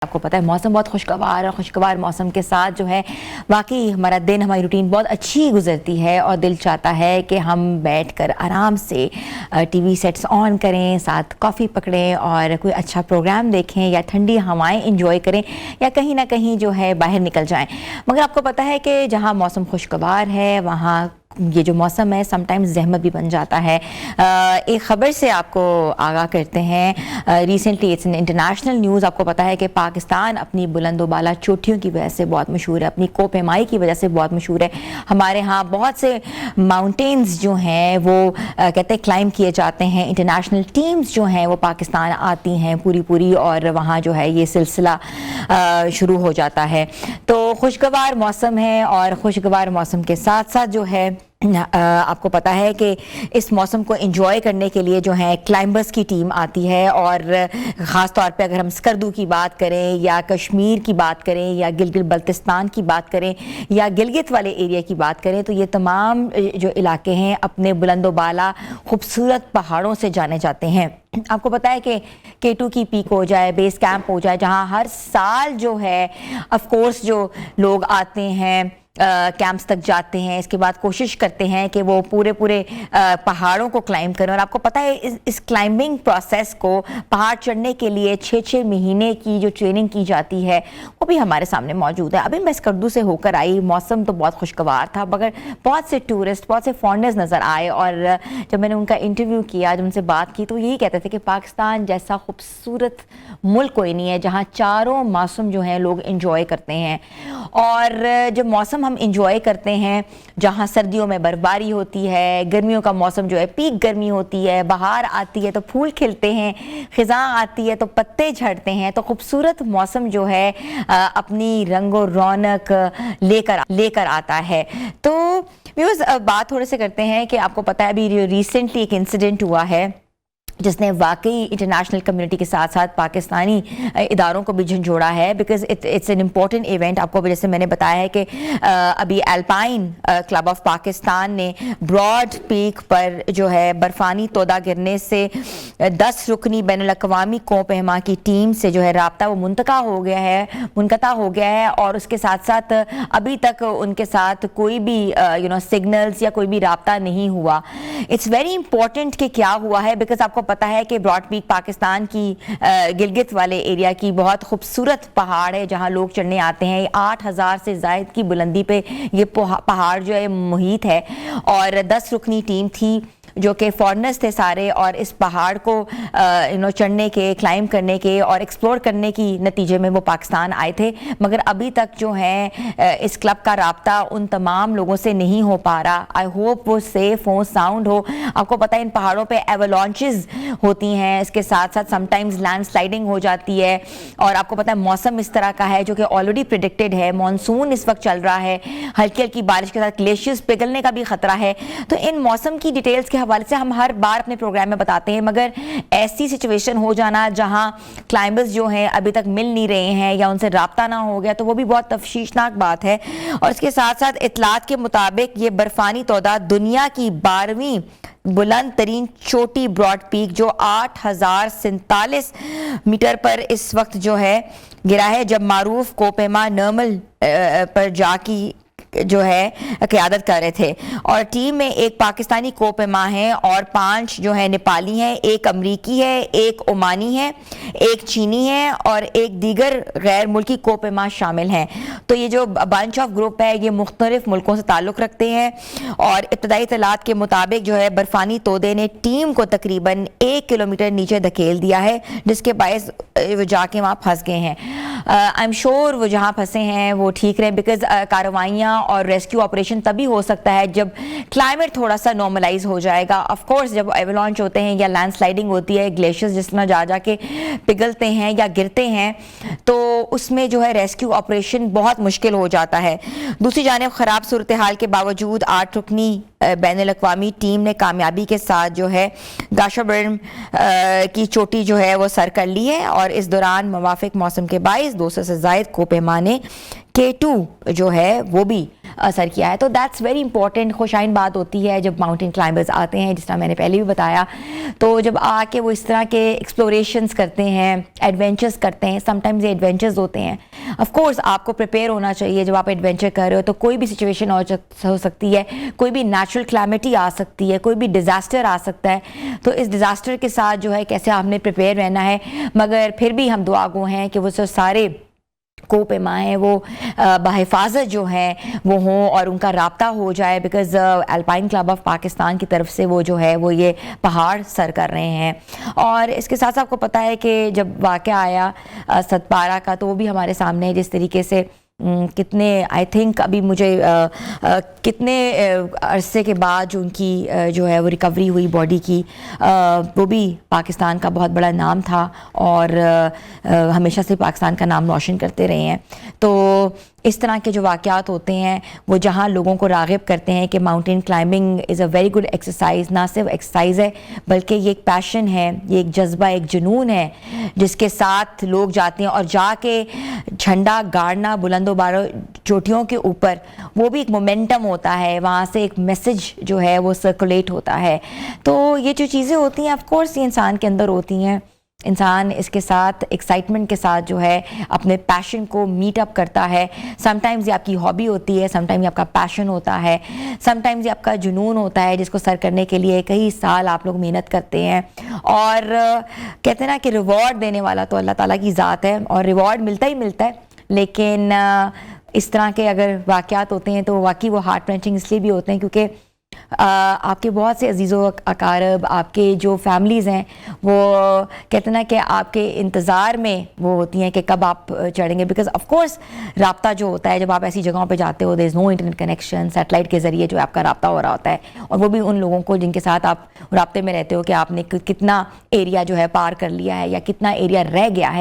آپ کو پتہ ہے موسم بہت خوشگوار اور خوشگوار موسم کے ساتھ جو ہے واقعی ہمارا دن ہماری روٹین بہت اچھی گزرتی ہے اور دل چاہتا ہے کہ ہم بیٹھ کر آرام سے ٹی وی سیٹس آن کریں، ساتھ کافی پکڑیں اور کوئی اچھا پروگرام دیکھیں یا ٹھنڈی ہوائیں انجوائے کریں یا کہیں نہ کہیں جو ہے باہر نکل جائیں۔ مگر آپ کو پتہ ہے کہ جہاں موسم خوشگوار ہے وہاں یہ جو موسم ہے سم ٹائمز زحمت بھی بن جاتا ہے۔ ایک خبر سے آپ کو آگاہ کرتے ہیں، recently it's an international news. آپ کو پتہ ہے کہ پاکستان اپنی بلند و بالا چوٹیوں کی وجہ سے بہت مشہور ہے، اپنی کوپیمائی کی وجہ سے بہت مشہور ہے۔ ہمارے ہاں بہت سے ماؤنٹینز جو ہیں وہ کہتے ہیں کلائم کیے جاتے ہیں، انٹرنیشنل ٹیمز جو ہیں وہ پاکستان آتی ہیں پوری اور وہاں جو ہے یہ سلسلہ شروع ہو جاتا ہے۔ تو خوشگوار موسم ہے اور خوشگوار موسم کے ساتھ ساتھ جو ہے آپ کو پتہ ہے کہ اس موسم کو انجوائے کرنے کے لیے جو ہے کلائمبرز کی ٹیم آتی ہے، اور خاص طور پہ اگر ہم اسکردو کی بات کریں یا کشمیر کی بات کریں یا گلگت بلتستان کی بات کریں یا گلگت والے ایریا کی بات کریں، تو یہ تمام جو علاقے ہیں اپنے بلند و بالا خوبصورت پہاڑوں سے جانے جاتے ہیں۔ آپ کو پتہ ہے کہ K2 کی پیک ہو جائے، بیس کیمپ ہو جائے، جہاں ہر سال جو ہے آف کورس جو لوگ آتے ہیں کیمپس تک جاتے ہیں، اس کے بعد کوشش کرتے ہیں کہ وہ پورے پہاڑوں کو کلائم کریں۔ اور آپ کو پتہ ہے اس کلائمبنگ پروسیس کو پہاڑ چڑھنے کے لیے 6 مہینے کی جو ٹریننگ کی جاتی ہے وہ بھی ہمارے سامنے موجود ہے۔ ابھی میں اسکردو سے ہو کر آئی، موسم تو بہت خوشگوار تھا، مگر بہت سے ٹورسٹ، بہت سے فارنرز نظر آئے، اور جب میں نے ان کا انٹرویو کیا، جب ان سے بات کی، تو یہی کہتے تھے کہ پاکستان جیسا خوبصورت ملک کوئی نہیں ہے جہاں چاروں موسم جو ہیں لوگ انجوائے کرتے ہیں۔ اور جب موسم ہم انجوائے کرتے ہیں، جہاں سردیوں میں برفباری ہوتی ہے، گرمیوں کا موسم جو ہے پیک گرمی ہوتی ہے، بہار آتی ہے تو پھول کھلتے ہیں، خزاں آتی ہے تو پتے جھڑتے ہیں، تو خوبصورت موسم جو ہے اپنی رنگ و رونق لے کر آتا ہے۔ تو ویورز بات تھوڑے سے کرتے ہیں کہ آپ کو پتہ ہے ابھی ریسنٹلی ایک انسیڈنٹ ہوا ہے جس نے واقعی انٹرنیشنل کمیونٹی کے ساتھ ساتھ پاکستانی اداروں کو بھی جھنجھوڑا ہے، because it's an important event. آپ کو جیسے میں نے بتایا ہے کہ ابھی الپائن کلب آف پاکستان نے براڈ پیک پر جو ہے برفانی تودہ گرنے سے 10 رکنی بین الاقوامی کوپہما کی ٹیم سے جو ہے رابطہ وہ منقطع ہو گیا ہے، اور اس کے ساتھ ساتھ ابھی تک ان کے ساتھ کوئی بھی سگنلز یا کوئی بھی رابطہ نہیں ہوا۔ اٹس ویری امپورٹنٹ کہ کیا ہوا ہے، بیکاز آپ کو پتہ ہے کہ براڈ پیک پاکستان کی گلگت والے ایریا کی بہت خوبصورت پہاڑ ہے جہاں لوگ چڑھنے آتے ہیں۔ 8000 سے زائد کی بلندی پہ یہ پہاڑ جو ہے محیط ہے، اور 10 رکنی ٹیم تھی جو کہ فارنرز تھے سارے، اور اس پہاڑ کو چڑھنے کے، کلائم کرنے کے اور ایکسپلور کرنے کی نتیجے میں وہ پاکستان آئے تھے، مگر ابھی تک جو ہے اس کلب کا رابطہ ان تمام لوگوں سے نہیں ہو پا رہا۔ آئی ہوپ وہ سیف ہو، ساؤنڈ ہو۔ آپ کو پتہ ہے ان پہاڑوں پہ ایولانچز ہوتی ہیں، اس کے ساتھ ساتھ سم ٹائمز لینڈ سلائڈنگ ہو جاتی ہے، اور آپ کو پتہ ہے موسم اس طرح کا ہے جو کہ آلریڈی پریڈکٹڈ ہے، مانسون اس وقت چل رہا ہے، ہلکی بارش کے ساتھ گلیشیئرز پگھلنے کا بھی خطرہ ہے۔ تو ان موسم کی ڈیٹیلز کے حوالے سے ہم ہر بار اپنے پروگرام میں بتاتے ہیں، مگر ایسی سچویشن ہو جانا جہاں کلائمبرز جو ہیں ابھی تک مل نہیں رہے ہیں یا ان سے رابطہ نہ ہو گیا، تو وہ بھی بہت تشویشناک بات ہے۔ اور اس کے ساتھ ساتھ اطلاعات کے مطابق یہ برفانی تودہ دنیا کی 12ویں بلند ترین چوٹی براڈ پیک جو 8047 میٹر پر اس وقت جو ہے گرا ہے، جب معروف کوپیما نرمل پر جا کی جو ہے قیادت کر رہے تھے، اور ٹیم میں ایک پاکستانی کوپیما ہے اور 5 جو ہے نیپالی ہیں، ایک امریکی ہے، ایک عمانی ہے، ایک چینی ہے اور ایک دیگر غیر ملکی کوپیما شامل ہیں۔ تو یہ جو بنچ آف گروپ ہے یہ مختلف ملکوں سے تعلق رکھتے ہیں، اور ابتدائی اطلاعات کے مطابق جو ہے برفانی تودے نے ٹیم کو تقریباً 1 کلومیٹر نیچے دھکیل دیا ہے، جس کے باعث وہ جا کے وہاں پھنس گئے ہیں۔ آئی ایم شور وہ جہاں پھنسے ہیں وہ ٹھیک رہے، بیکاز کارروائیاں اور ریسکیو آپریشن تبھی ہو سکتا ہے جب کلائمیٹ تھوڑا سا نارملائز ہو جائے گا۔ آف کورس جب ایولانچ ہوتے ہیں یا لینڈ سلائڈنگ ہوتی ہے، گلیشیئرز جس طرح جا کے پگھلتے ہیں یا گرتے ہیں، تو اس میں جو ہے ریسکیو آپریشن بہت مشکل ہو جاتا ہے۔ دوسری جانب خراب صورتحال کے باوجود 8 رکنی بین الاقوامی ٹیم نے کامیابی کے ساتھ جو ہے گاشابرم کی چوٹی جو ہے وہ سر کر لی ہے، اور اس دوران موافق موسم کے باعث 200 سے زائد کوپیما نے K2 جو ہے وہ بھی اثر کیا ہے. تو دیٹس ویری امپورٹنٹ. خوشائن بات ہوتی ہے جب ماؤنٹین کلائمبرز آتے ہیں, جس طرح میں نے پہلے بھی بتایا, تو جب آ کے وہ اس طرح کے ایکسپلوریشنز کرتے ہیں, ایڈونچرز کرتے ہیں. سم ٹائمز یہ ایڈونچرز ہوتے ہیں, آف کورس آپ کو پریپیئر ہونا چاہیے. جب آپ ایڈونچر کر رہے ہو تو کوئی بھی سچویشن ہو سکتی ہے, کوئی بھی نیچرل کلیمٹی آ سکتی ہے, کوئی بھی ڈیزاسٹر آ سکتا ہے. تو اس ڈیزاسٹر کے ساتھ جو ہے کیسے آپ نے پریپیئر رہنا ہے. مگر پھر بھی ہم دعا گو ہیں کہ وہ سارے کو پیمائیں وہ بحفاظت جو ہیں وہ ہوں اور ان کا رابطہ ہو جائے, because alpine club of Pakistan کی طرف سے وہ جو ہے وہ یہ پہاڑ سر کر رہے ہیں. اور اس کے ساتھ آپ کو پتہ ہے کہ جب واقعہ آیا 7/12 کا, تو وہ بھی ہمارے سامنے ہے جس طریقے سے کتنے آئی تھنک ابھی مجھے کتنے عرصے کے بعد جو ان کی جو ہے وہ ریکوری ہوئی باڈی کی, وہ بھی پاکستان کا بہت بڑا نام تھا اور ہمیشہ سے پاکستان کا نام روشن کرتے رہے ہیں. تو اس طرح کے جو واقعات ہوتے ہیں وہ جہاں لوگوں کو راغب کرتے ہیں کہ mountain climbing is a very good exercise. نہ صرف ایکسرسائز ہے بلکہ یہ ایک پیشن ہے, یہ ایک جذبہ, ایک جنون ہے جس کے ساتھ لوگ جاتے ہیں. اور جا کے جھنڈا گاڑنا بلند و بالا چوٹیوں کے اوپر, وہ بھی ایک مومنٹم ہوتا ہے, وہاں سے ایک میسج جو ہے وہ سرکولیٹ ہوتا ہے. تو یہ جو چیزیں ہوتی ہیں آف کورس یہ انسان کے اندر ہوتی ہیں. انسان اس کے ساتھ ایکسائٹمنٹ کے ساتھ جو ہے اپنے پیشن کو میٹ اپ کرتا ہے. سم ٹائمز یہ آپ کی ہابی ہوتی ہے, سم ٹائمز یہ آپ کا پیشن ہوتا ہے, سم ٹائمز یہ آپ کا جنون ہوتا ہے جس کو سر کرنے کے لیے کئی سال آپ لوگ محنت کرتے ہیں. اور کہتے ہیں نا کہ ریوارڈ دینے والا تو اللہ تعالیٰ کی ذات ہے, اور ریوارڈ ملتا ہی ملتا ہے. لیکن اس طرح کے اگر واقعات ہوتے ہیں تو واقعی وہ ہارٹ رینچنگ اس لیے بھی ہوتے ہیں کیونکہ آپ کے بہت سے عزیز و اقارب, آپ کے جو فیملیز ہیں وہ کہتے ہیں نا کہ آپ کے انتظار میں وہ ہوتی ہیں کہ کب آپ چڑھیں گے. بیکاز آف کورس رابطہ جو ہوتا ہے جب آپ ایسی جگہوں پہ جاتے ہو, دیر از نو انٹرنیٹ کنیکشن, سیٹلائٹ کے ذریعے جو آپ کا رابطہ ہو رہا ہوتا ہے, اور وہ بھی ان لوگوں کو جن کے ساتھ آپ رابطے میں رہتے ہو کہ آپ نے کتنا ایریا جو ہے پار کر لیا ہے یا کتنا ایریا رہ گیا ہے